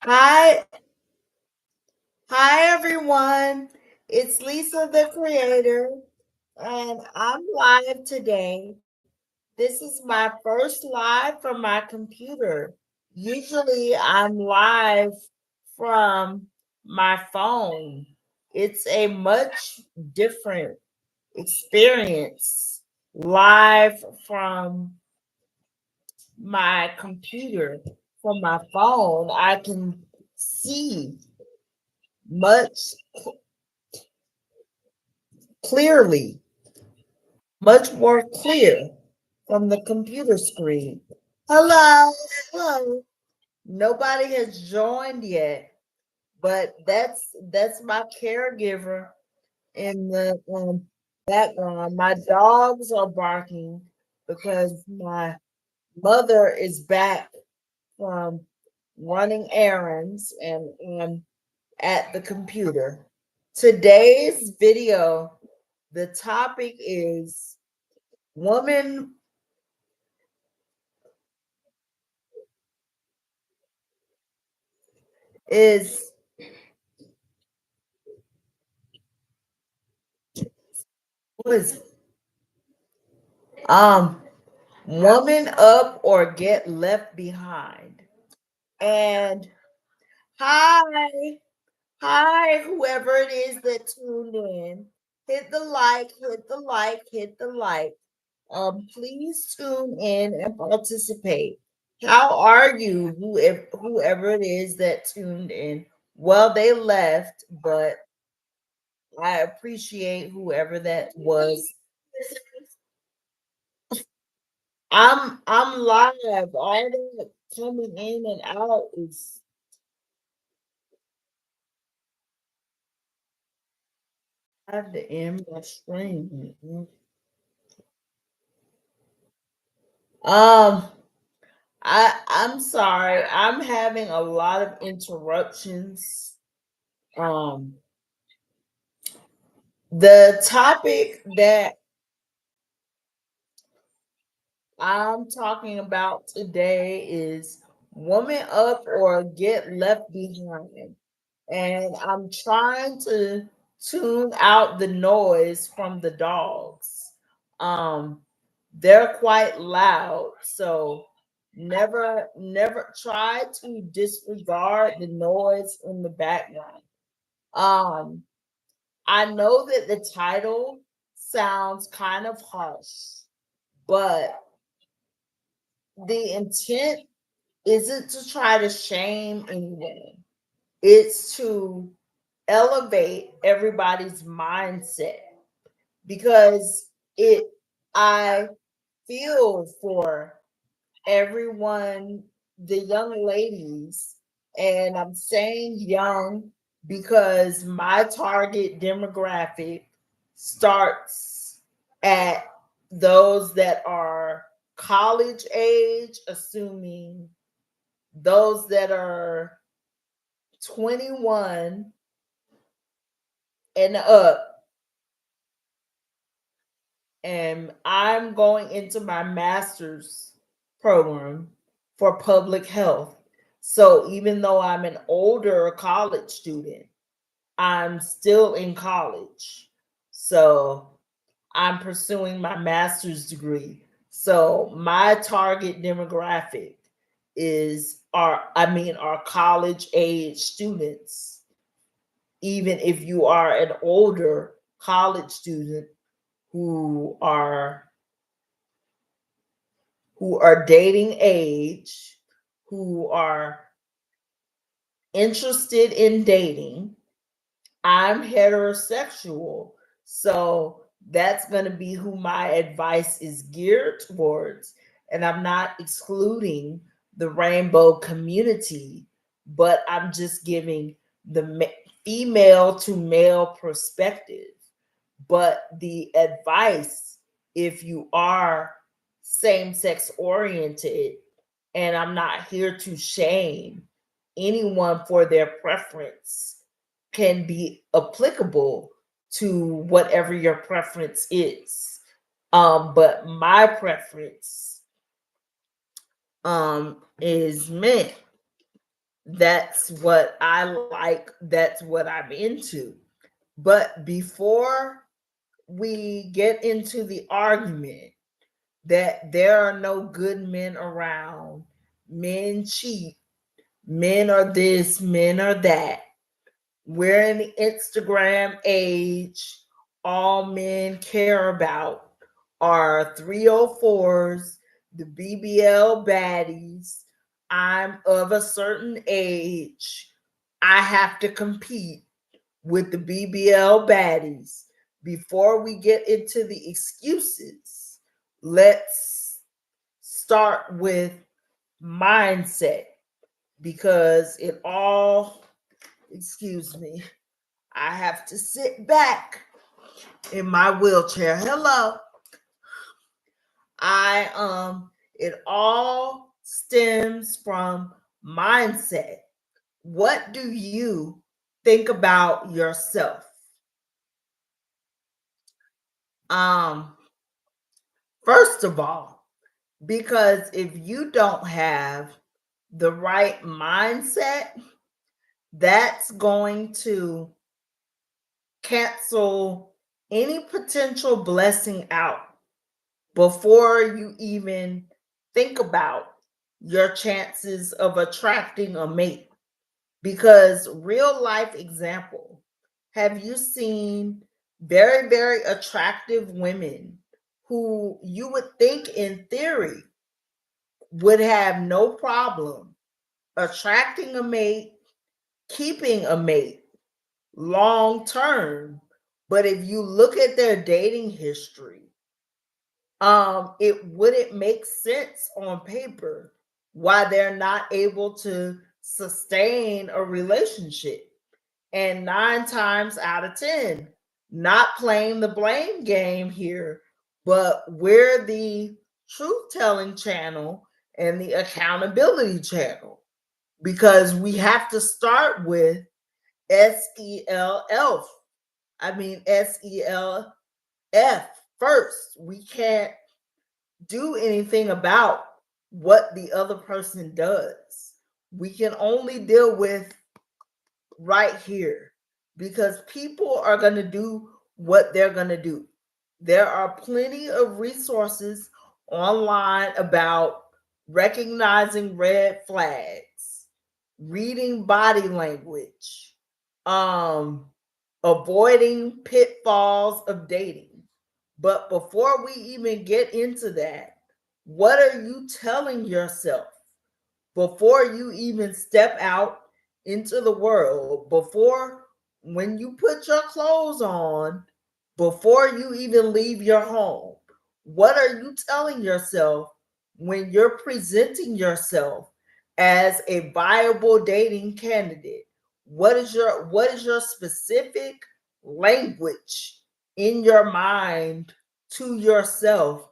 Hi, hi everyone. It's Lisa the creator, and I'm live today. This is my first live from my computer. Usually I'm live from my phone. It's a much different experience live from my computer, from my phone. I can see much clearly, much more clear from the computer screen. Hello, hello. Nobody has joined yet, but that's my caregiver in the background. My dogs are barking because my mother is back from running errands and at the computer. Today's video, the topic is woman is was um woman up or get left behind. And hi, hi, whoever it is that tuned in. Hit the like, hit the like, hit the like. Please tune in and participate. How are you, whoever it is that tuned in? Well, they left, but I appreciate whoever that was. I'm live. All that coming in and out is I have to end my stream. Um, I'm sorry. I'm having a lot of interruptions. Um, the topic that I'm talking about today is woman up or get left behind. And I'm trying to tune out the noise from the dogs. Um, they're quite loud, so never try to disregard the noise in the background. Um, I know that the title sounds kind of harsh, but the intent isn't to try to shame anyone. It's to elevate everybody's mindset because it I feel for everyone, the young ladies, and I'm saying young because my target demographic starts at those that are college age, assuming those that are 21 and up, and I'm going into my master's program for public health. So even though I'm an older college student, I'm still in college. So I'm pursuing my master's degree. So my target demographic is our college age students. Even if you are an older college student who are dating age, who are interested in dating. I'm heterosexual. So that's going to be who my advice is geared towards. And I'm not excluding the rainbow community, but I'm just giving the female to male perspective. But the advice, if you are same sex oriented, and I'm not here to shame anyone for their preference, can be applicable to whatever your preference is. But my preference is men. That's what I like. That's what I'm into. But before we get into the argument that there are no good men around, men cheat, men are this, men are that, we're in the Instagram age, all men care about are 304s, the BBL baddies. I'm of a certain age. I have to compete with the BBL baddies. Before we get into the excuses, let's start with mindset because it all, excuse me, I have to sit back in my wheelchair. Hello. It all stems from mindset. What do you think about yourself? Um First of all, because if you don't have the right mindset, that's going to cancel any potential blessing out before you even think about your chances of attracting a mate. Because, real life example, have you seen very, very attractive women who you would think in theory would have no problem attracting a mate, keeping a mate long term? But if you look at their dating history, it wouldn't make sense on paper why they're not able to sustain a relationship. And 9 times out of 10, not playing the blame game here, but we're the truth telling channel and the accountability channel because we have to start with SELF. I mean, SELF first. We can't do anything about what the other person does. We can only deal with right here because people are going to do what they're going to do. There are plenty of resources online about recognizing red flags, reading body language, um, avoiding pitfalls of dating. But before we even get into that, what are you telling yourself before you even step out into the world? Before, when you put your clothes on, before you even leave your home, what are you telling yourself when you're presenting yourself as a viable dating candidate? What is your specific language in your mind to yourself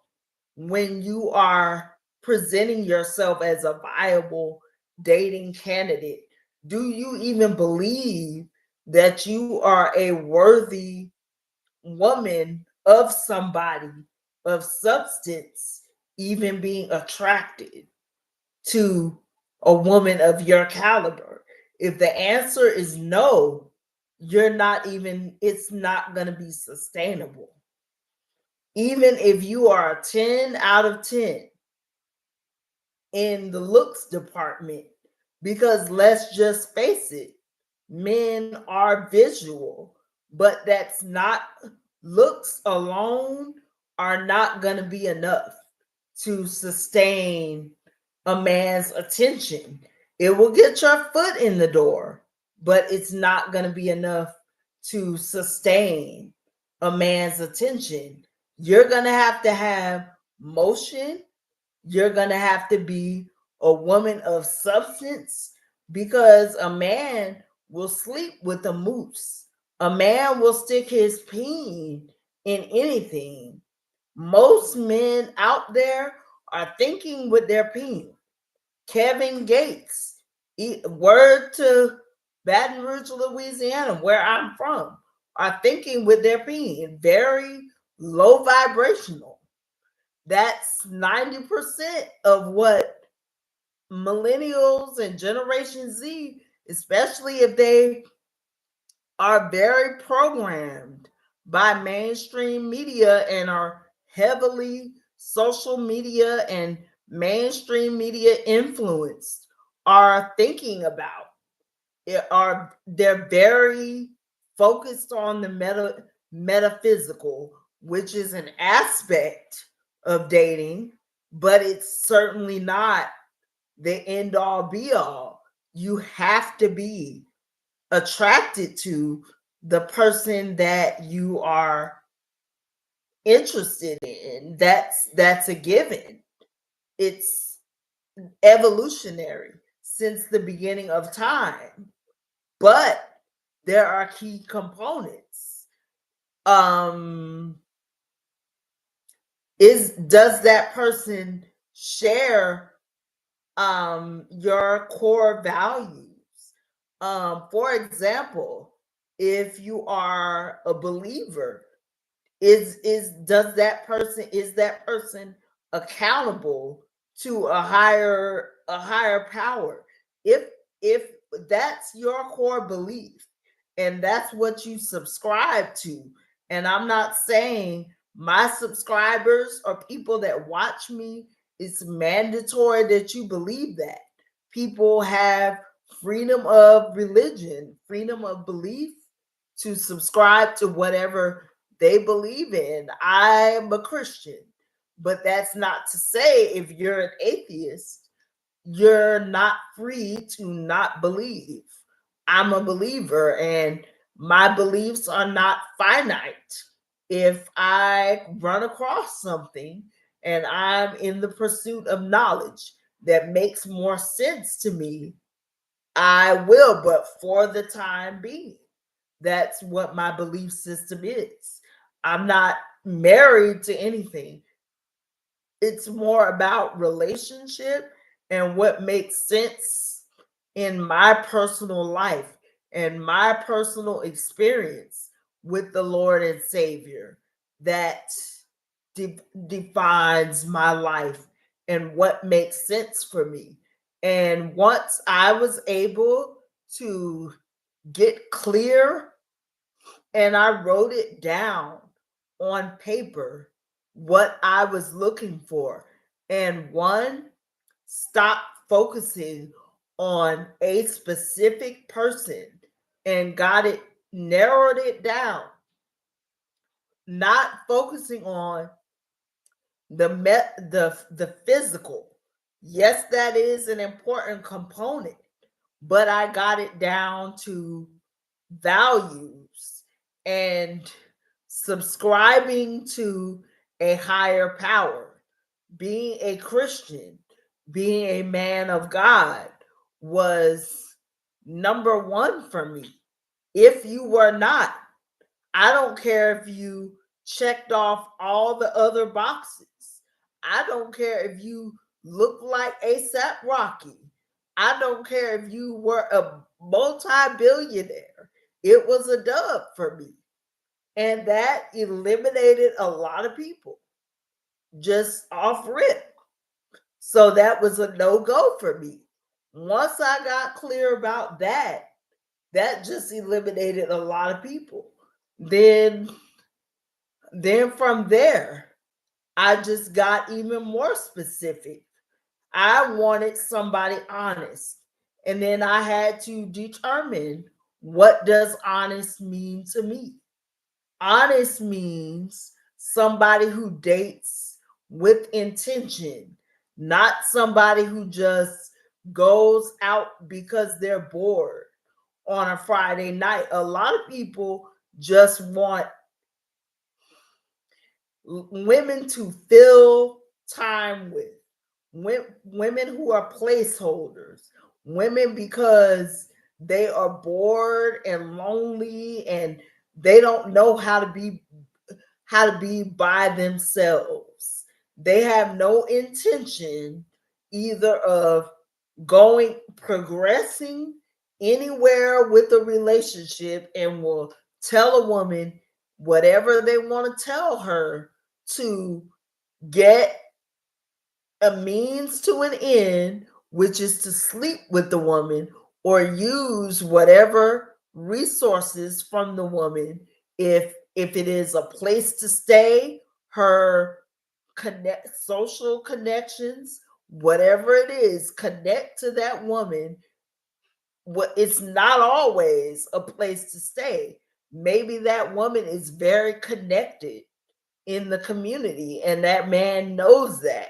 when you are presenting yourself as a viable dating candidate? Do you even believe that you are a worthy woman of somebody of substance, even being attracted to a woman of your caliber? If the answer is no, you're not even, it's not going to be sustainable. Even if you are a 10 out of 10 in the looks department, because let's just face it, men are visual, but that's not, looks alone are not going to be enough to sustain a man's attention. It will get your foot in the door, but it's not going to be enough to sustain a man's attention. You're going to have motion. You're going to have to be a woman of substance because a man will sleep with a moose. A man will stick his peen in anything. Most men out there are thinking with their peen. Kevin Gates, word to Baton Rouge, Louisiana, where I'm from, are thinking with their peen. Very low vibrational. That's 90% of what millennials and Generation Z, especially if they are very programmed by mainstream media and are heavily social media and mainstream media influenced, are thinking about it, are they're very focused on the metaphysical, which is an aspect of dating, but it's certainly not the end all be all. You have to be attracted to the person that you are interested in. That's a given. It's evolutionary since the beginning of time. But there are key components. Um is Does that person share your core values? For example, if you are a believer, is that person accountable to a higher power? If that's your core belief and that's what you subscribe to, and I'm not saying my subscribers or people that watch me, it's mandatory that you believe that. People have freedom of religion, freedom of belief to subscribe to whatever they believe in. I'm a Christian, but that's not to say if you're an atheist, you're not free to not believe. I'm a believer and my beliefs are not finite. If I run across something and I'm in the pursuit of knowledge that makes more sense to me, I will, but for the time being, that's what my belief system is. I'm not married to anything. It's more about relationship and what makes sense in my personal life and my personal experience with the Lord and Savior that defines my life and what makes sense for me. And once I was able to get clear and I wrote it down on paper what I was looking for. And one, stop focusing on a specific person and got it, narrowed it down, not focusing on the physical. Yes, that is an important component, but I got it down to values and subscribing to a higher power, being a Christian, being a man of God was number one for me. If you were not, I don't care if you checked off all the other boxes. I don't care if you look like ASAP Rocky. I don't care if you were a multi-billionaire. It was a dub for me. And that eliminated a lot of people just off rip. So that was a no-go for me. Once I got clear about that, that just eliminated a lot of people. Then then from there, I just got even more specific. I wanted somebody honest. And then I had to determine, what does honest mean to me? Honest means somebody who dates with intention, not somebody who just goes out because they're bored on a Friday night. A lot of people just want women to fill time with, women who are placeholders, women because they are bored and lonely and they don't know how to be by themselves. They have no intention either of progressing anywhere with a relationship, and will tell a woman whatever they want to tell her to get a means to an end which is to sleep with the woman or use whatever resources from the woman. If it is a place to stay, her social connections, whatever it is, connect to that woman. What, it's not always a place to stay. Maybe that woman is very connected in the community and that man knows that,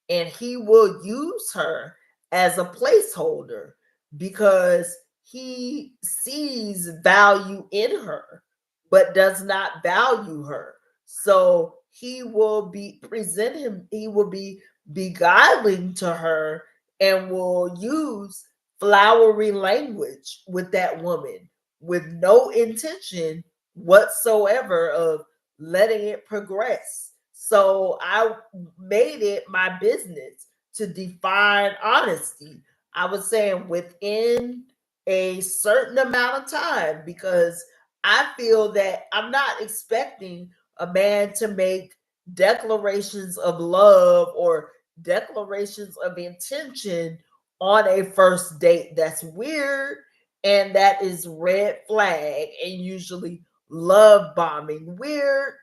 and he will use her as a placeholder because he sees value in her but does not value her. So he will be present him he will be beguiling to her and will use flowery language with that woman with no intention whatsoever of letting it progress. So I made it my business to define honesty. I was saying within a certain amount of time, because I feel that I'm not expecting a man to make declarations of love or declarations of intention on a first date. That's weird, and that is red flag, and usually love bombing. Weird,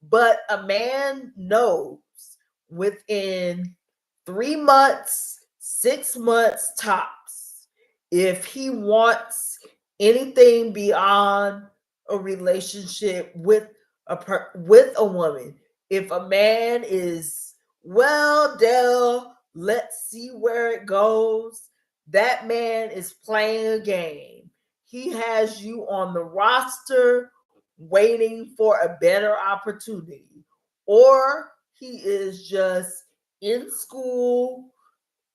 but a man knows within 3 months, 6 months tops, if he wants anything beyond a relationship with with a woman. If a man is, well, Dell, let's see where it goes. That man is playing a game. He has you on the roster waiting for a better opportunity, or he is just in school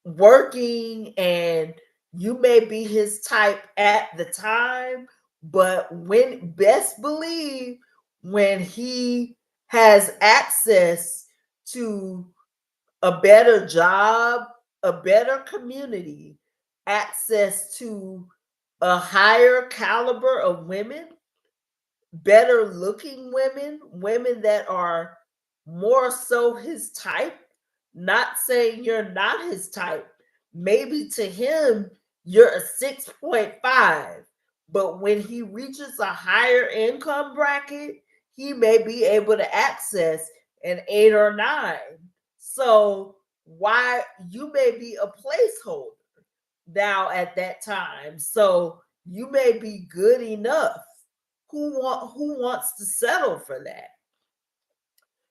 working, and you may be his type at the time, but when, best believe, when he has access to a better job, a better community, access to a higher caliber of women, better looking women, women that are more so his type. Not saying you're not his type. Maybe to him, you're a 6.5. But when he reaches a higher income bracket, he may be able to access an 8 or 9. So, why you may be a placeholder now at that time. So, you may be good enough. Who wants to settle for that?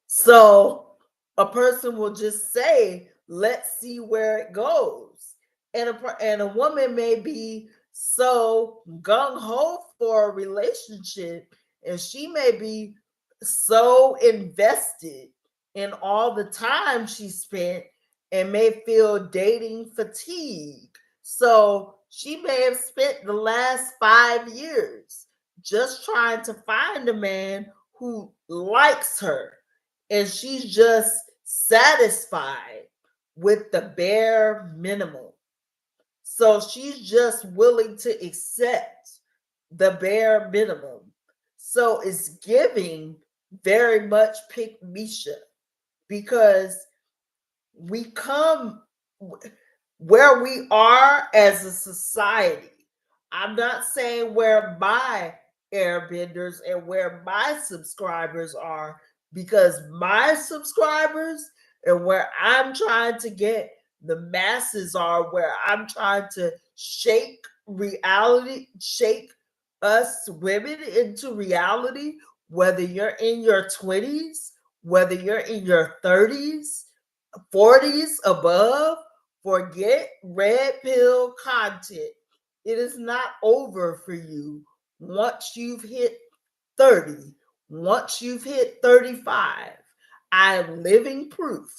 So a person will just say, let's see where it goes. And a woman may be so gung ho for a relationship, and she may be so invested in all the time she spent and may feel dating fatigue. So she may have spent the last 5 years just trying to find a man who likes her, and she's just satisfied with the bare minimum. So she's just willing to accept the bare minimum. So it's giving very much Pickmeisha, because we come where we are as a society. I'm not saying where my airbenders and where my subscribers are, because my subscribers and where I'm trying to get the masses are, where I'm trying to shake reality, shake us women into reality, whether you're in your 20s, whether you're in your 30s, 40s above. Forget red pill content. It is not over for you once you've hit 30, once you've hit 35. I am living proof.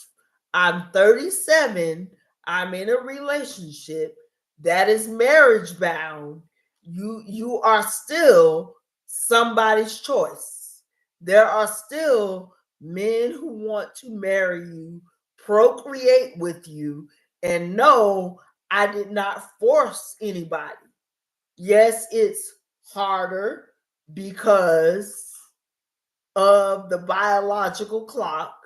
I'm 37. I'm in a relationship that is marriage bound. You are still somebody's choice. There are still men who want to marry you, procreate with you, and no, I did not force anybody. Yes, it's harder because of the biological clock.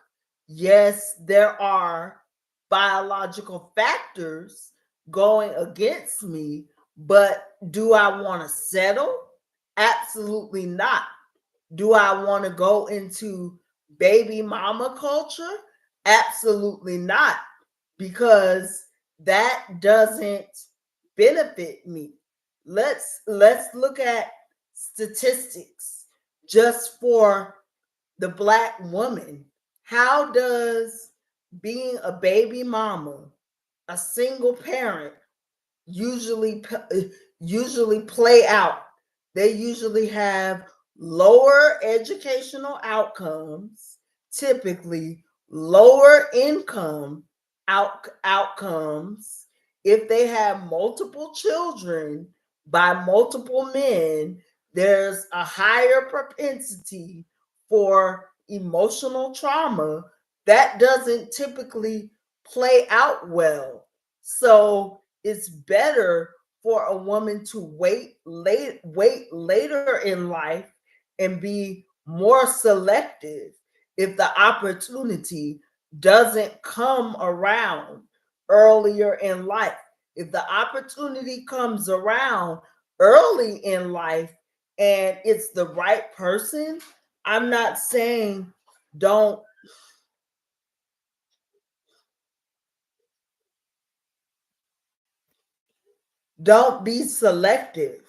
Yes, there are biological factors going against me, but do I want to settle? Absolutely not. Do I want to go into baby mama culture? Absolutely not, because that doesn't benefit me. Let's look at statistics just for the Black woman. How does being a baby mama, a single parent, usually usually play out? They usually have lower educational outcomes, typically lower income outcomes. If they have multiple children by multiple men, there's a higher propensity for emotional trauma that doesn't typically play out well. So it's better for a woman to wait later in life and be more selective if the opportunity doesn't come around earlier in life. If the opportunity comes around early in life and it's the right person, I'm not saying don't don't be selective.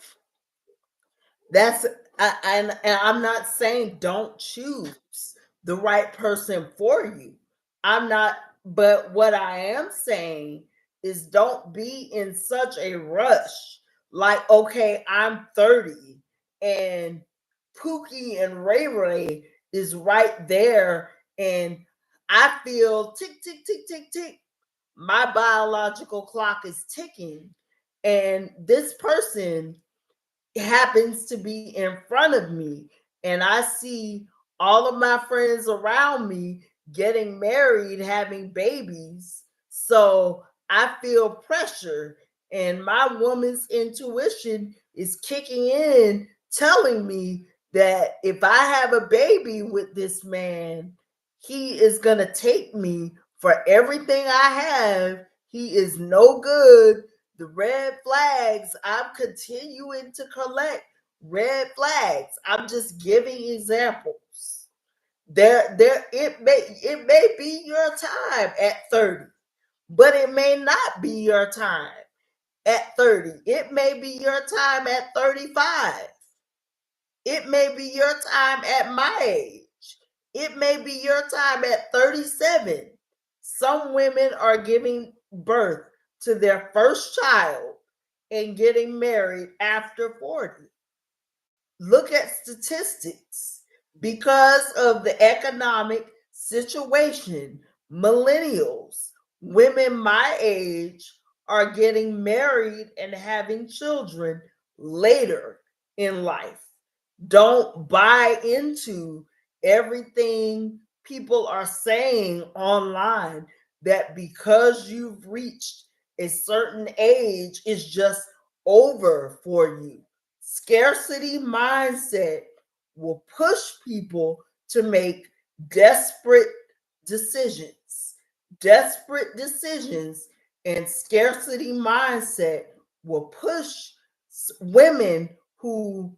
That's and I'm not saying don't choose the right person for you. I'm not, but what I am saying is don't be in such a rush. Like, okay, I'm 30 and Pookie and Ray Ray is right there, and I feel tick, tick, tick, tick, tick. My biological clock is ticking, and this person happens to be in front of me, and I see all of my friends around me getting married, having babies. So I feel pressure, and my woman's intuition is kicking in, telling me that if I have a baby with this man, he is going to take me for everything I have. He is no good. The red flags, I'm continuing to collect red flags. I'm just giving examples. It may be your time at 30, but it may not be your time at 30. It may be your time at 35. It may be your time at my age. It may be your time at 37. Some women are giving birth to their first child and getting married after 40. Look at statistics. Because of the economic situation, millennials, women my age, are getting married and having children later in life. Don't buy into everything people are saying online that because you've reached a certain age is just over for you. Scarcity mindset will push people to make desperate decisions. Desperate decisions and scarcity mindset will push women who,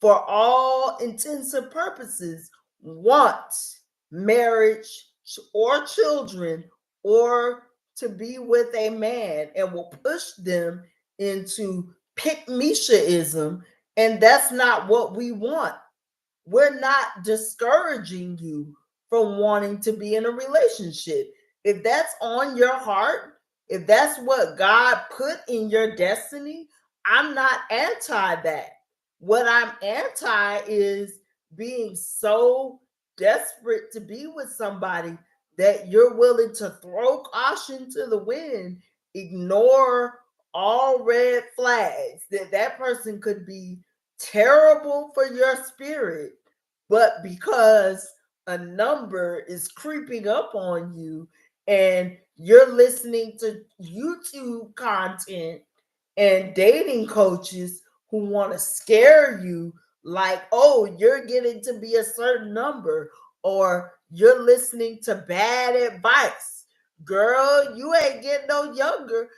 for all intents and purposes, want marriage or children or to be with a man, and will push them into Pickmeishaism, and that's not what we want. We're not discouraging you from wanting to be in a relationship. If that's on your heart, if that's what God put in your destiny, I'm not anti that. What I'm anti is being so desperate to be with somebody that you're willing to throw caution to the wind, ignore all red flags, that that person could be terrible for your spirit, but because a number is creeping up on you and you're listening to YouTube content and dating coaches who want to scare you, like, oh, you're getting to be a certain number, or you're listening to bad advice. Girl, you ain't getting no younger.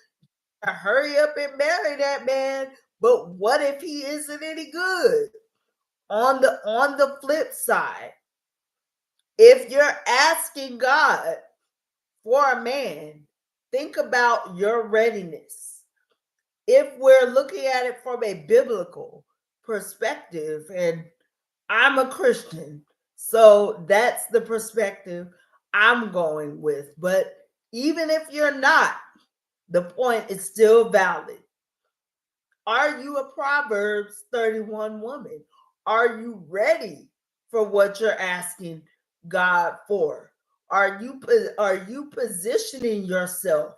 hurry up and marry that man. But what if he isn't any good? On the flip side, if you're asking God for a man, think about your readiness. If we're looking at it from a biblical perspective, and I'm a Christian, so that's the perspective I'm going with. But even if you're not, the point is still valid. Are you a Proverbs 31 woman? Are you ready for what you're asking God for? Are you positioning yourself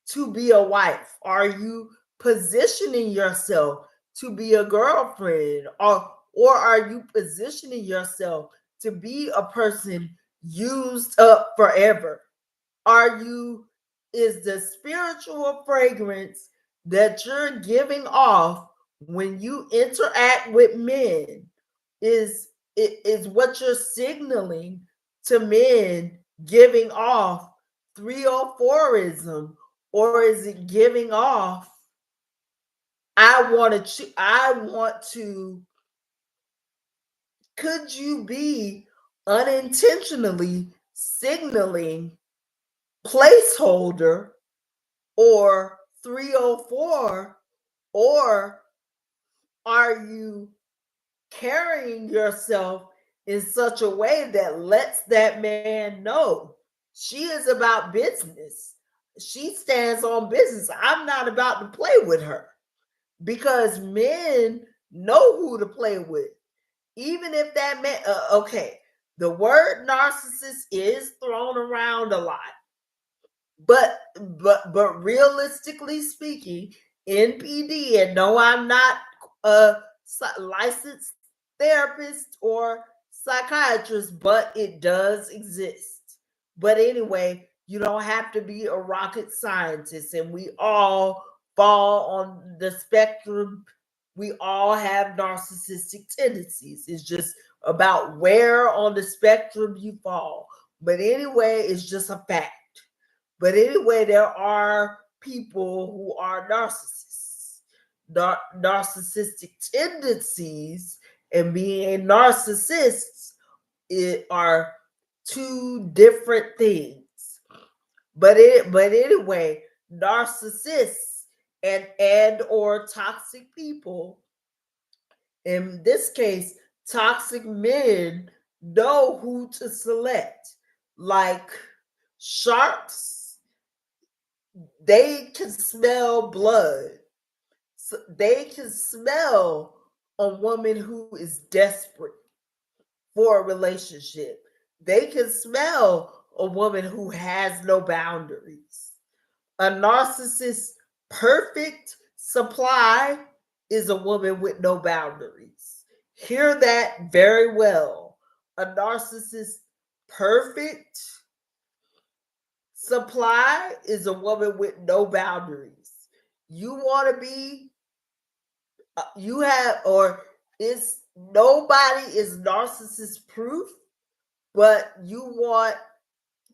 to be a wife? Are you positioning yourself to be a girlfriend? Or are you positioning yourself to be a person used up forever? Are you is the spiritual fragrance that you're giving off when you interact with men is what you're signaling to men, giving off 304ism, or is it giving off I want to could you be unintentionally signaling placeholder or 304, or are you carrying yourself in such a way that lets that man know she is about business? She stands on business. I'm not about to play with her, because men know who to play with. Even if that man, okay, the word narcissist is thrown around a lot. But realistically speaking, NPD, and no, I'm not a licensed therapist or psychiatrist, but it does exist. But anyway, you don't have to be a rocket scientist, and we all fall on the spectrum. We all have narcissistic tendencies. It's just about where on the spectrum you fall. But anyway, it's just a fact. But anyway, there are people who are narcissists, narcissistic tendencies, and being narcissists are two different things. But anyway, narcissists and or toxic people, in this case, toxic men, know who to select. Like sharks, they can smell blood. So they can smell a woman who is desperate for a relationship. They can smell a woman who has no boundaries. A narcissist's perfect supply is a woman with no boundaries. Hear that very well. A narcissist's perfect supply is a woman with no boundaries. You want to be, you have, or it's nobody is narcissist proof, but you want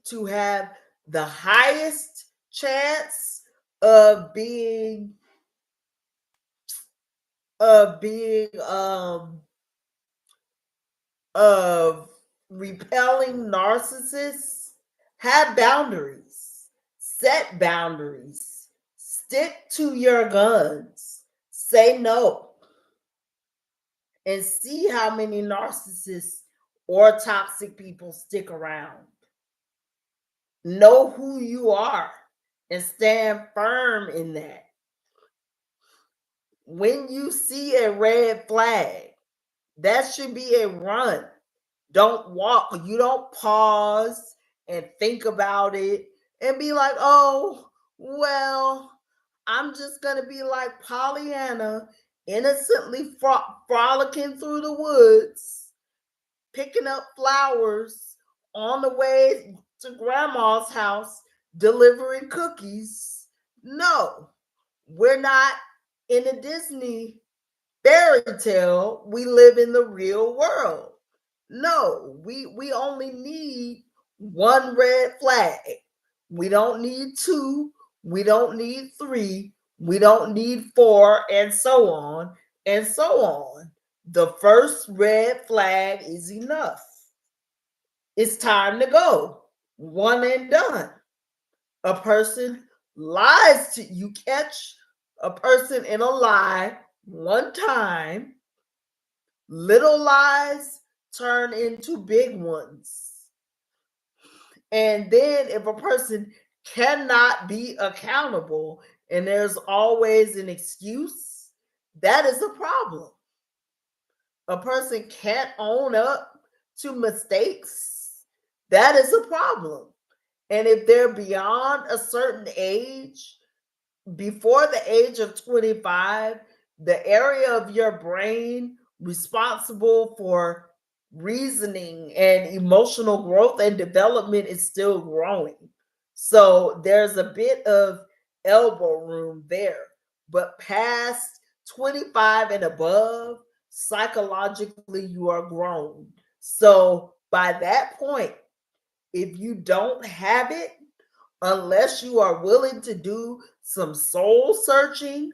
to have the highest chance of being of repelling narcissists. Have boundaries, set boundaries, stick to your guns, say no, and see how many narcissists or toxic people stick around. Know who you are and stand firm in that. When you see a red flag, that should be a run. Don't walk. You don't pause and think about it and be like, oh, well, I'm just going to be like Pollyanna, innocently frolicking through the woods, picking up flowers on the way to grandma's house, delivering cookies. No, we're not in a Disney fairy tale. We live in the real world. No, we only need one red flag. We don't need two. We don't need three. We don't need four, and so on and so on. The first red flag is enough. It's time to go. One and done. A person lies to you, catch a person in a lie one time, little lies turn into big ones. And then if a person cannot be accountable and there's always an excuse, that is a problem. A person can't own up to mistakes, that is a problem. And if they're beyond a certain age, before the age of 25, the area of your brain responsible for reasoning and emotional growth and development is still growing. So there's a bit of elbow room there. But past 25 and above, psychologically, you are grown. So by that point, if you don't have it, unless you are willing to do some soul searching,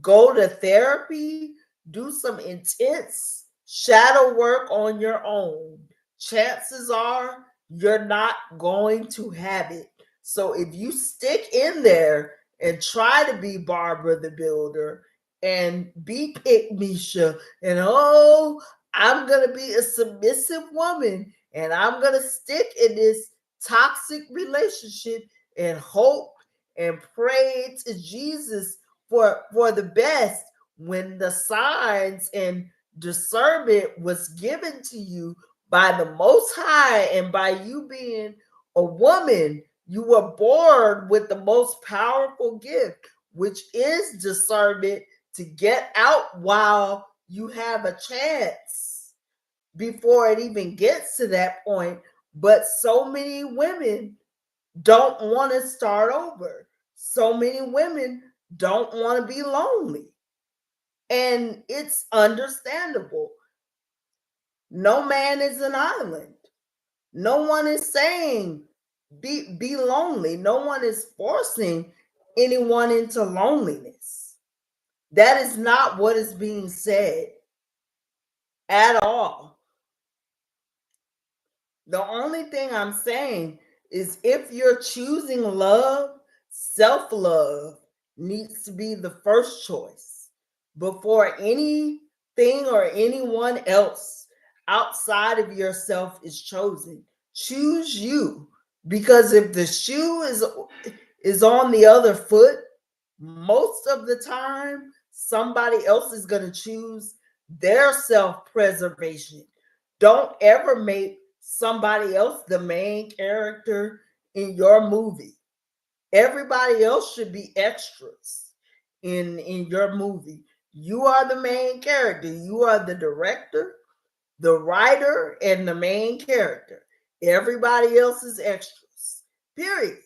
go to therapy, do some intense shadow work on your own, chances are you're not going to have it. So if you stick in there and try to be Barbara the Builder and be Pickmeisha and I'm going to be a submissive woman and I'm going to stick in this toxic relationship and hope and pray to Jesus for the best, when the signs and discernment was given to you by the Most High, and by you being a woman, you were born with the most powerful gift, which is discernment, to get out while you have a chance before it even gets to that point. But so many women don't want to start over. So many women don't want to be lonely. And it's understandable. No man is an island. No one is saying be lonely. No one is forcing anyone into loneliness. That is not what is being said at all. The only thing I'm saying is, if you're choosing love, self love needs to be the first choice before anything or anyone else outside of yourself is chosen. Choose you, because if the shoe is on the other foot, most of the time somebody else is going to choose their self-preservation. Don't ever make somebody else the main character in your movie. Everybody else should be extras in your movie. You are the main character. You are the director, the writer, and the main character. Everybody else is extras. Period.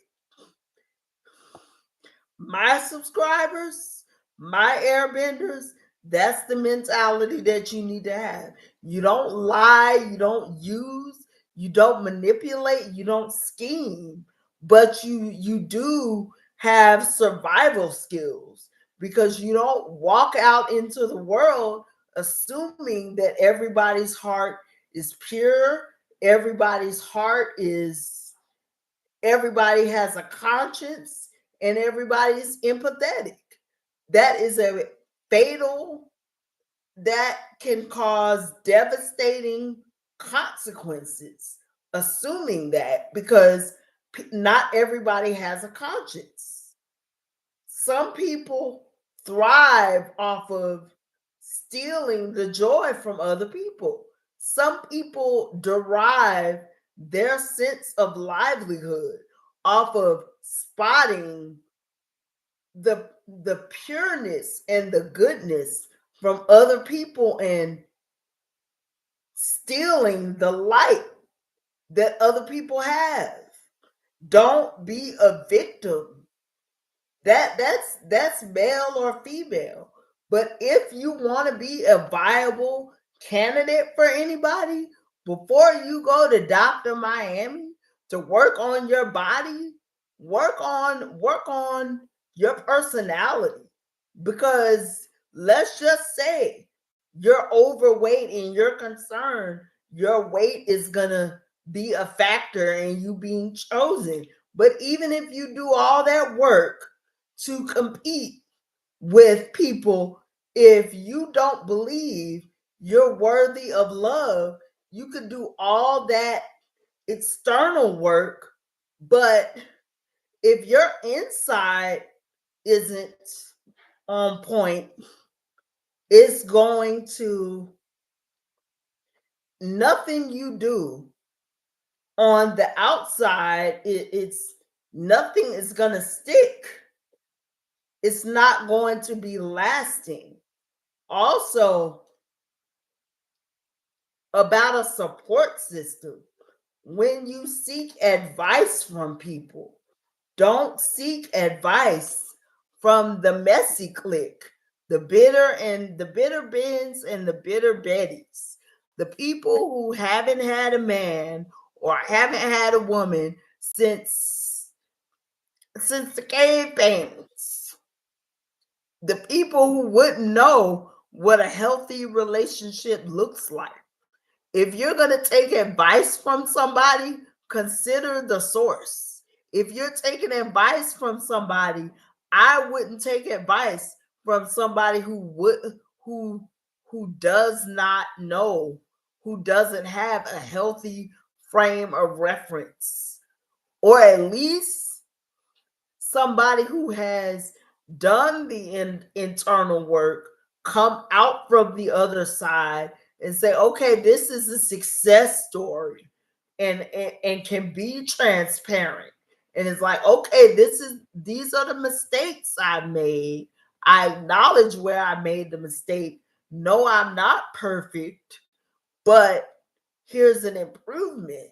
My subscribers, my airbenders, that's the mentality that you need to have. You don't lie, you don't use, you don't manipulate, you don't scheme, but you do have survival skills, because you don't walk out into the world assuming that everybody's heart is pure, everybody's heart is everybody has a conscience, and everybody's empathetic. That is a fatal, that can cause devastating consequences, assuming that, because not everybody has a conscience. Some people thrive off of stealing the joy from other people. Some people derive their sense of livelihood off of spotting the pureness and the goodness from other people and stealing the light that other people have. Don't be a victim. That's male or female. But if you want to be a viable candidate for anybody, before you go to Dr. Miami to work on your body, work on your personality. Because let's just say you're overweight and you're concerned your weight is gonna be a factor in you being chosen. But even if you do all that work to compete with people, if you don't believe you're worthy of love, you could do all that external work, but if your inside isn't on point, it's going to, nothing you do on the outside, it's nothing is going to stick. It's not going to be lasting. Also, about a support system, when you seek advice from people, don't seek advice from the messy clique, the bitter Bens and the bitter Bettys, the people who haven't had a man or haven't had a woman since the cave paintings, the people who wouldn't know what a healthy relationship looks like. If you're going to take advice from somebody, consider the source. If you're taking advice from somebody, I wouldn't take advice from somebody who who does not know, who doesn't have a healthy frame of reference, or at least somebody who has done the internal work, come out from the other side and say, okay, this is a success story, and can be transparent. And it's like, okay, these are the mistakes I made. I acknowledge where I made the mistake. No, I'm not perfect, but here's an improvement.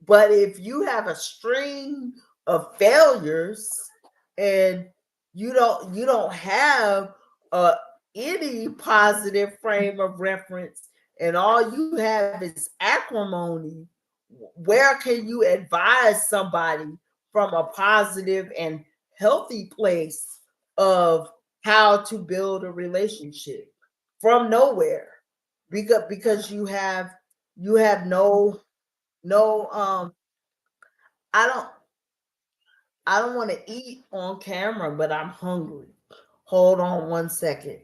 But if you have a string of failures and you don't have uh, any positive frame of reference, and all you have is acrimony, where can you advise somebody from a positive and healthy place of how to build a relationship? From nowhere, because you have no I don't I don't want to eat on camera, but I'm hungry. Hold on one second.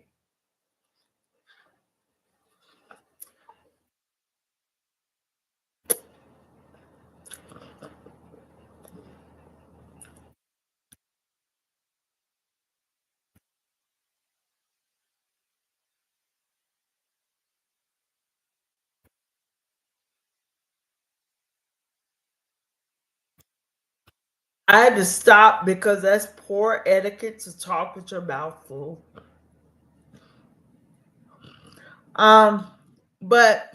I had to stop because that's poor etiquette to talk with your mouth full. Um, but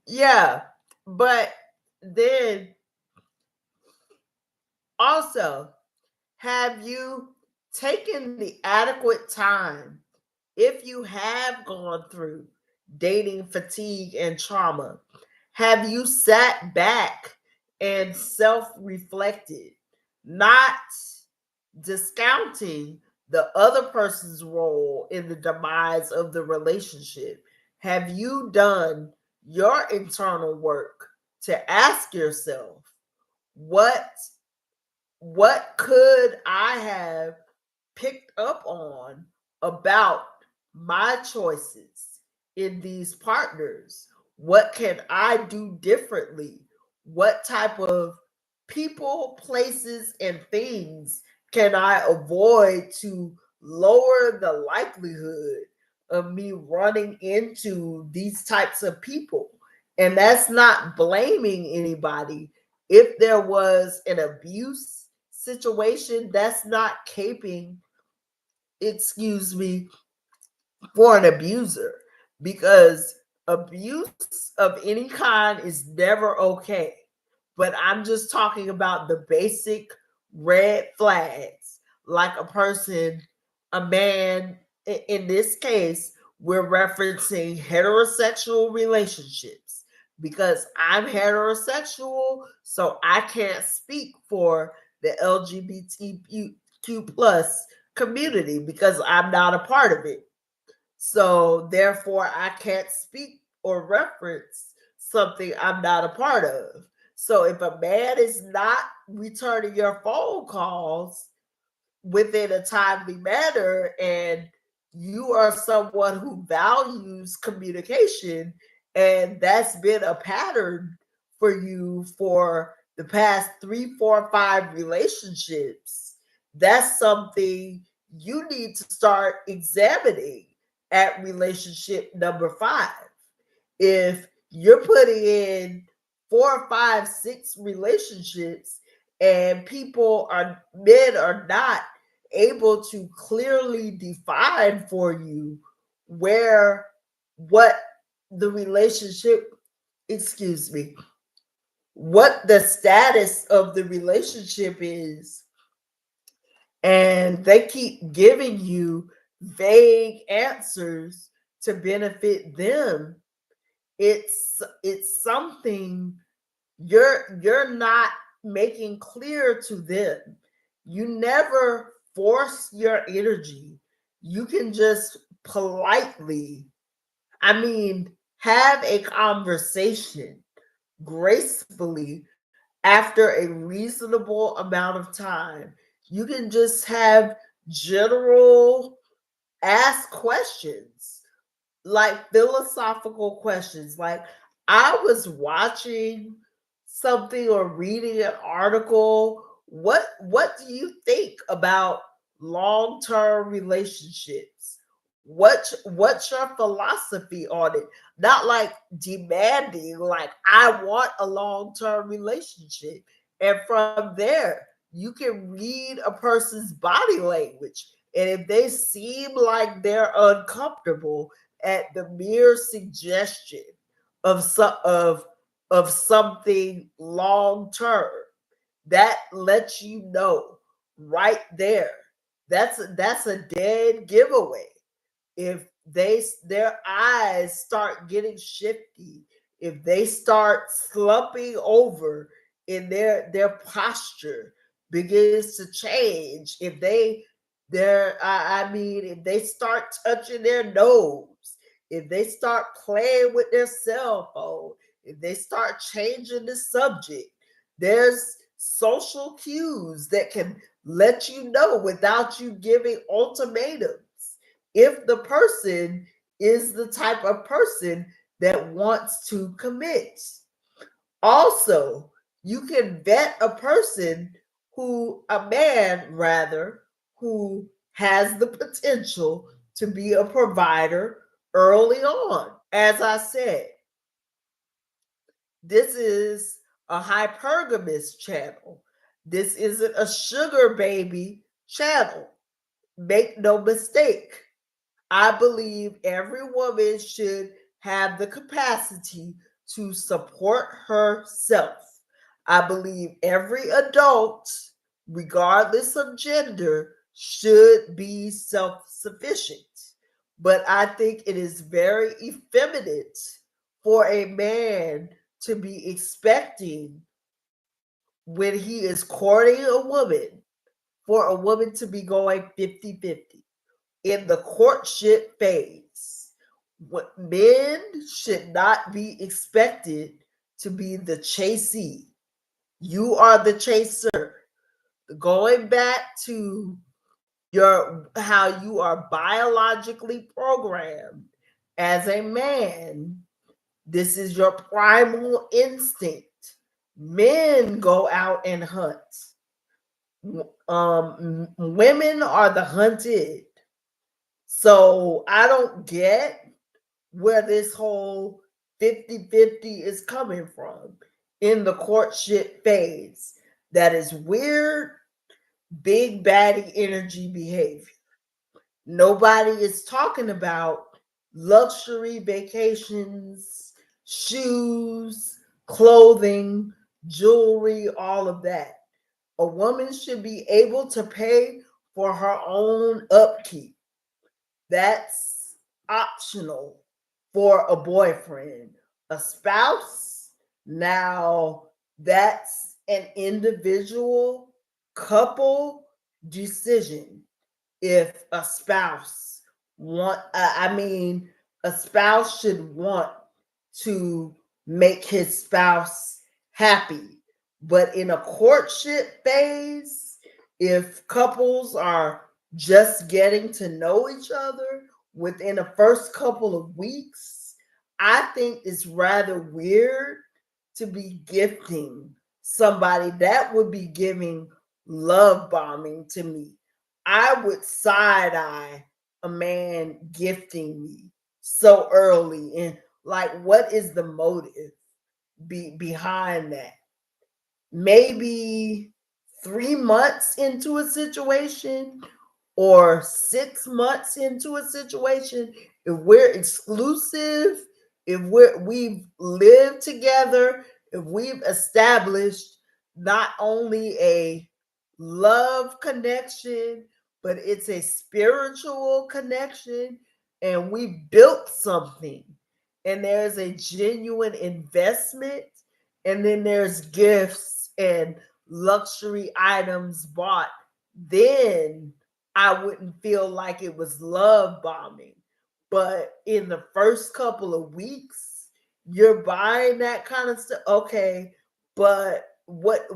yeah, but then also, have you taken the adequate time, if you have gone through dating fatigue and trauma? Have you sat back and self reflected, not discounting the other person's role in the demise of the relationship? Have you done your internal work to ask yourself, what what could I have picked up on about my choices in these partners? What can I do differently? What type of people, places, and things can I avoid to lower the likelihood of me running into these types of people? And that's not blaming anybody. If there was an abuse situation, that's not caping, excuse me, for an abuser, because abuse of any kind is never okay. But I'm just talking about the basic red flags, like a person, a man, in this case, we're referencing heterosexual relationships because I'm heterosexual, so I can't speak for the LGBTQ plus community because I'm not a part of it. So therefore, I can't speak or reference something I'm not a part of. So if a man is not returning your phone calls within a timely manner and you are someone who values communication and that's been a pattern for you for the past 3 4 5 relationships, that's something you need to start examining at relationship number 5. If you're putting in 4 5 6 relationships and people are men are not able to clearly define for you where what the relationship, excuse me, what the status of the relationship is, and they keep giving you vague answers to benefit them, it's something you're not making clear to them. You never force your energy. You can just politely, I mean, have a conversation gracefully after a reasonable amount of time. You can just have general ask questions, like philosophical questions. Like, I was watching something or reading an article. What do you think about long-term relationships? What's your philosophy on it? Not like demanding, like I want a long-term relationship. And from there, you can read a person's body language. And if they seem like they're uncomfortable at the mere suggestion of of something long term, that lets you know right there. That's a dead giveaway. If their eyes start getting shifty, if they start slumping over in their posture begins to change, if I mean, if they start touching their nose, if they start playing with their cell phone, if they start changing the subject, there's social cues that can let you know without you giving ultimatums if the person is the type of person that wants to commit. Also, you can vet a person a man rather, who has the potential to be a provider early on. As I said, this is a hypergamous channel. This isn't a sugar baby channel. Make no mistake. I believe every woman should have the capacity to support herself. I believe every adult, regardless of gender, should be self sufficient. But I think it is very effeminate for a man to be expecting, when he is courting a woman, for a woman to be going 50-50 in the courtship phase. What men should not be expected to be the chasee. You are the chaser. Going back to your how you are biologically programmed as a man, this is your primal instinct. Men go out and hunt. Women are the hunted. So I don't get where this whole 50-50 is coming from in the courtship phase. That is weird, big baddie energy behavior. Nobody is talking about luxury vacations, shoes, clothing, jewelry, all of that. A woman should be able to pay for her own upkeep. That's optional for a boyfriend. A spouse, now that's an individual couple decision. if a spouse a spouse should want to make his spouse happy. But in a courtship phase, if couples are just getting to know each other within the first couple of weeks, I think it's rather weird to be gifting somebody. That would be giving love bombing to me. I would side eye a man gifting me so early. And like, what is the motive behind that? Maybe 3 months into a situation or 6 months into a situation, if we're exclusive, if we've lived together, if we've established not only a love connection, but it's a spiritual connection, and we built something, and there's a genuine investment, and then there's gifts and luxury items bought, then I wouldn't feel like it was love bombing. But in the first couple of weeks, you're buying that kind of stuff. Okay, but what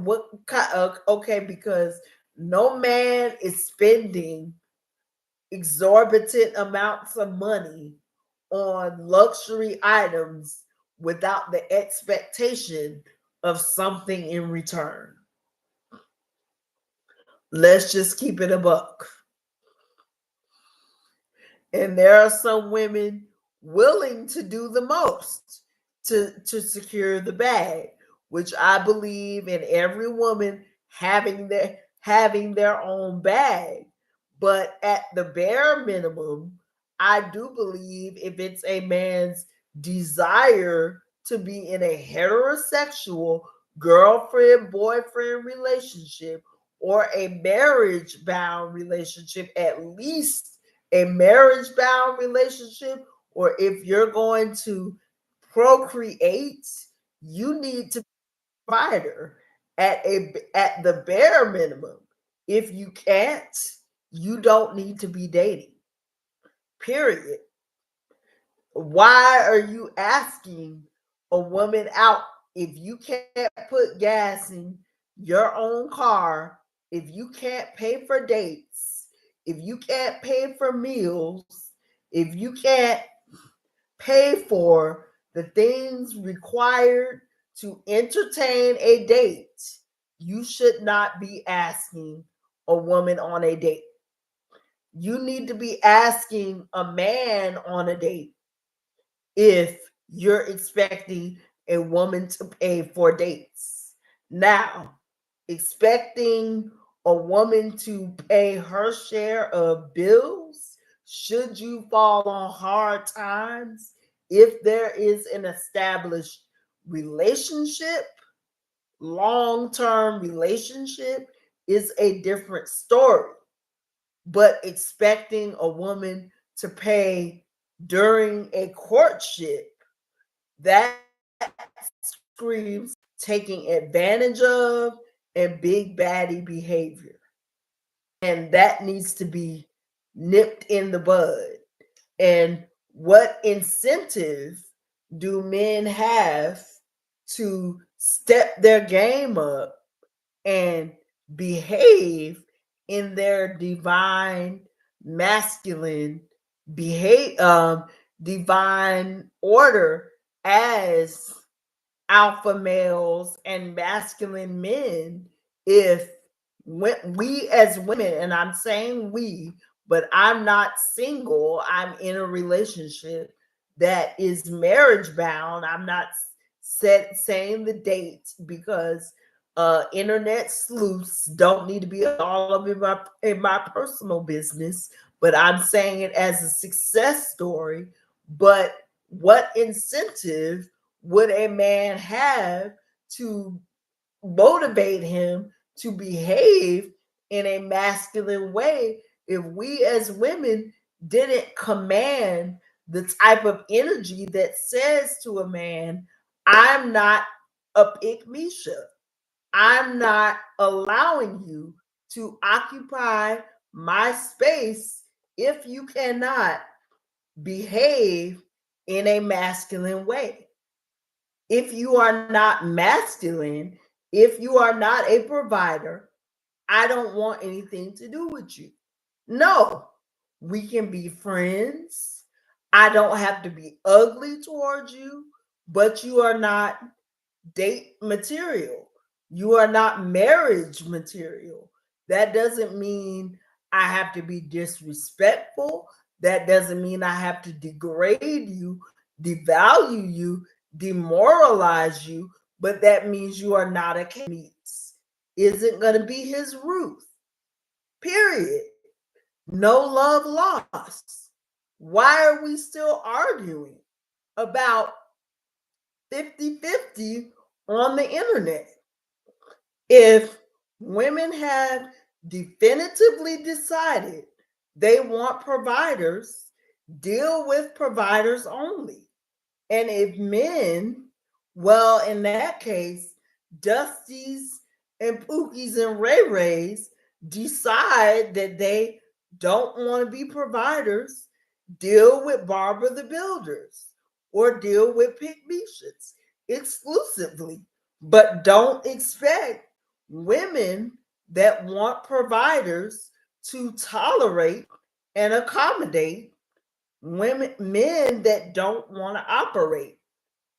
kind of, okay, because no man is spending exorbitant amounts of money on luxury items without the expectation of something in return. Let's just keep it a buck. And there are some women willing to do the most to secure the bag, which I believe in every woman having their own bag. But at the bare minimum, I do believe if it's a man's desire to be in a heterosexual girlfriend boyfriend relationship or a marriage bound relationship, at least a marriage bound relationship, or if you're going to procreate, you need to be a provider at the bare minimum. If you can't, you don't need to be dating. Period. Why are you asking a woman out if you can't put gas in your own car, if you can't pay for dates, if you can't pay for meals, if you can't pay for the things required to entertain a date, you should not be asking a woman on a date. You need to be asking a man on a date if you're expecting a woman to pay for dates. Now, expecting a woman to pay her share of bills, should you fall on hard times, if there is an established relationship, long term relationship, is a different story. But expecting a woman to pay during a courtship, that screams taking advantage of and big baddie behavior. And that needs to be nipped in the bud. And what incentive do men have to step their game up and behave in their divine masculine divine order as alpha males and masculine men, if when we as women, and I'm saying we, but I'm not single, I'm in a relationship that is marriage bound. I'm not saying the date because internet sleuths don't need to be all up in my personal business, but I'm saying it as a success story. But what incentive would a man have to motivate him to behave in a masculine way if we as women didn't command the type of energy that says to a man, I'm not a Pickmeisha. I'm not allowing you to occupy my space if you cannot behave in a masculine way. If you are not masculine, if you are not a provider, I don't want anything to do with you. No, we can be friends. I don't have to be ugly towards you, but you are not date material. You are not marriage material. That doesn't mean I have to be disrespectful. That doesn't mean I have to degrade you, devalue you, demoralize you, but that means you are not a meets. Isn't going to be his Ruth. Period. No love lost. Why are we still arguing about 50-50 on the internet? If women have definitively decided they want providers, deal with providers only. And if men, well, in that case, Dusties and Pookies and Ray Rays decide that they don't want to be providers, deal with Barbara the Builders or deal with Pickmeishas exclusively. But don't expect women that want providers to tolerate and accommodate men that don't want to operate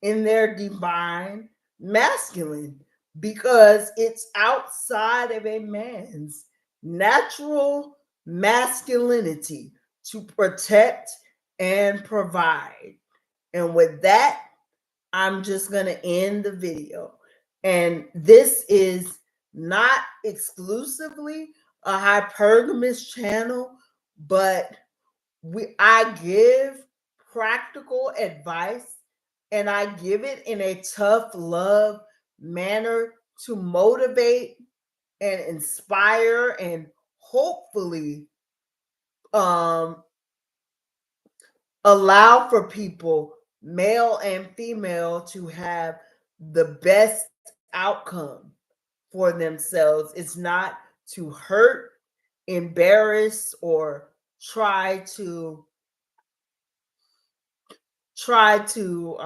in their divine masculine, because it's outside of a man's natural masculinity to protect and provide. And with that, I'm just going to end the video. And this is not exclusively a hypergamous channel, but I give practical advice, and I give it in a tough love manner to motivate and inspire and hopefully um allow for people, male and female, to have the best outcome for themselves. It's not to hurt, embarrass, or try to try to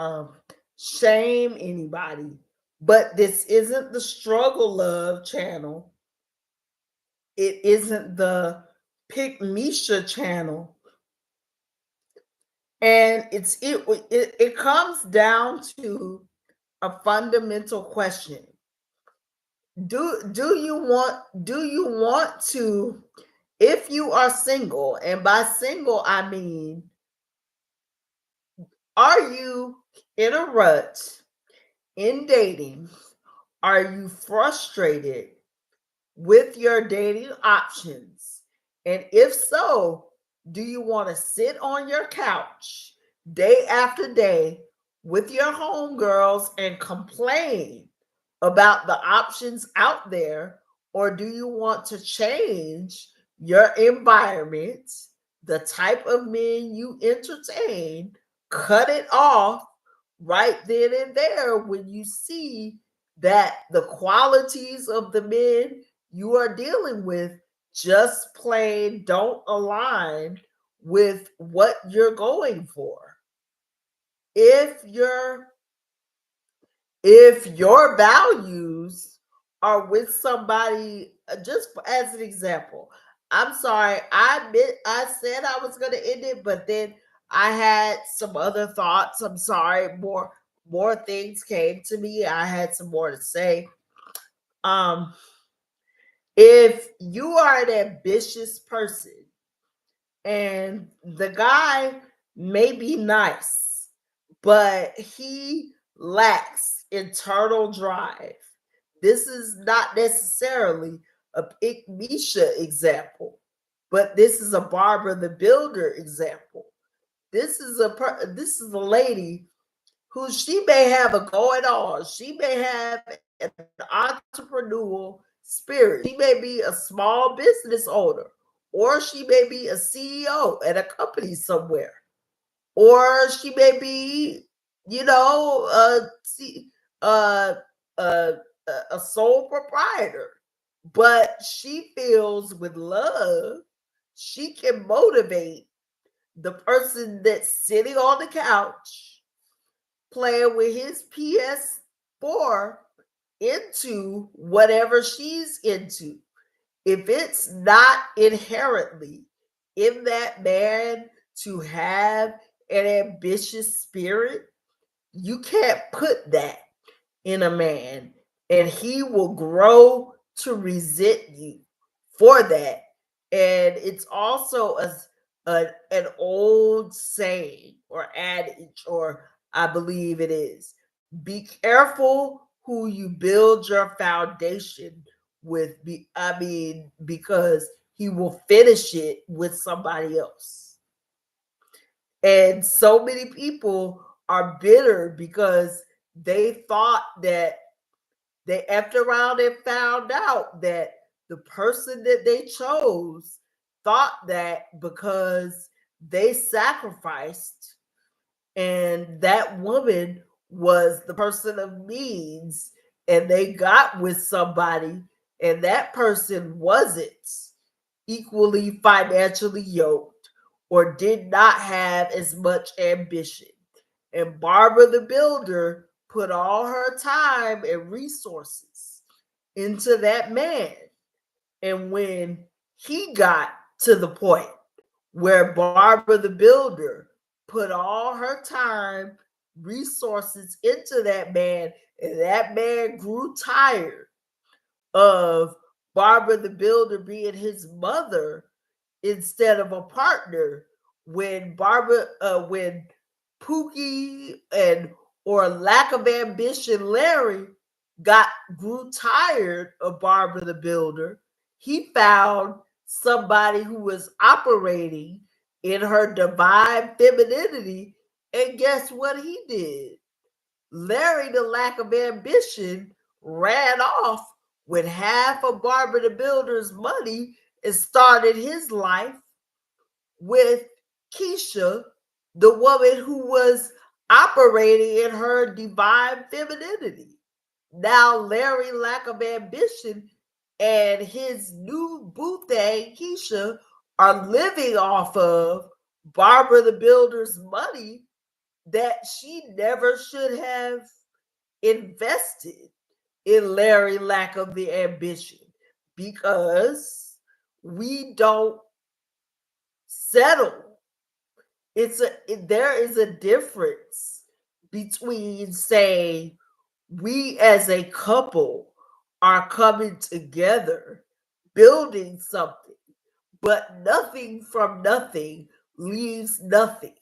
shame anybody. But this isn't the struggle love channel. It isn't the Pickmeisha channel. And it comes down to a fundamental question. Do you want to, if you are single, and by single I mean, are you in a rut in dating? Are you frustrated with your dating options? And if so, do you want to sit on your couch day after day with your homegirls and complain about the options out there? Or do you want to change your environment, the type of men you entertain, cut it off right then and there when you see that the qualities of the men you are dealing with just plain don't align with what you're going for? If your values are with somebody, just as an example, I'm sorry, I admit I said I was going to end it, but then I had some other thoughts. I'm sorry, more things came to me. I had some more to say. Um, if you are an ambitious person and the guy may be nice, but he lacks internal drive. This is not necessarily a Pickmeisha example, but this is a Barbara the Builder example. This is a lady who, she may have a going on. She may have an entrepreneurial spirit. She may be a small business owner, or she may be a CEO at a company somewhere, or she may be, you know, uh, uh, a sole proprietor. But she feels with love she can motivate the person that's sitting on the couch playing with his PS4 into whatever she's into. If it's not inherently in that man to have an ambitious spirit, you can't put that in a man, and he will grow to resent you for that. And it's also an old saying or adage, or I believe it is, be careful who you build your foundation with. Because he will finish it with somebody else. And so many people are bitter because they thought that they effed around and found out that the person that they chose thought that because they sacrificed and that woman was the person of means, and they got with somebody and that person wasn't equally financially yoked or did not have as much ambition. And Barbara the Builder put all her time and resources into that man. And when he got to the point where Barbara the Builder put all her time, resources into that man, and that man grew tired of Barbara the Builder being his mother instead of a partner, when Pookie and or lack of ambition Larry got grew tired of Barbara the Builder, he found somebody who was operating in her divine femininity, and guess what he did? Larry, the lack of ambition, ran off with half of Barbara the Builder's money and started his life with Keisha, the woman who was operating in her divine femininity. Now Larry, lack of ambition, and his new boo thing, Keisha, are living off of Barbara the Builder's money that she never should have invested in Larry, lack of the ambition, because we don't settle. There is a difference between saying we as a couple are coming together, building something, but nothing from nothing leaves nothing.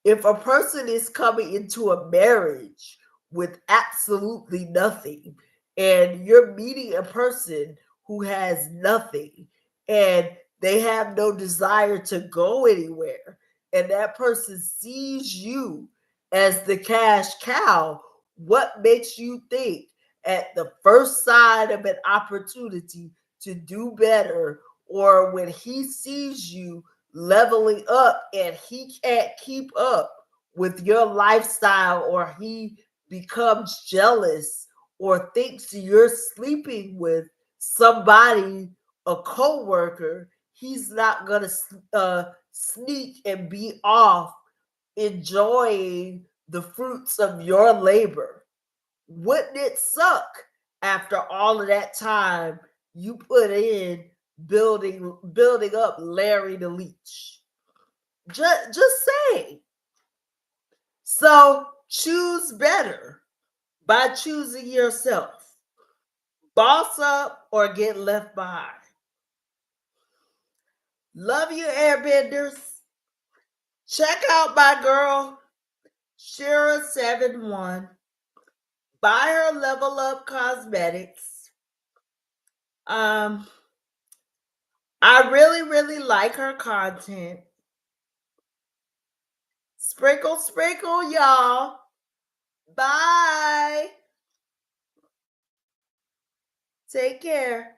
If a person is coming into a marriage with absolutely nothing, and you're meeting a person who has nothing, and they have no desire to go anywhere, and that person sees you as the cash cow, what makes you think at the first sign of an opportunity to do better, or when he sees you leveling up and he can't keep up with your lifestyle, or he becomes jealous or thinks you're sleeping with somebody, a coworker, he's not going to sneak and be off enjoying the fruits of your labor? Wouldn't it suck after all of that time you put in building up Larry the Leech? Just saying. So choose better by choosing yourself. Boss up or get left behind. Love you, airbenders. Check out my girl, Shira71. Buy her Level Up Cosmetics. I really, really like her content. Sprinkle, sprinkle, y'all. Bye. Take care.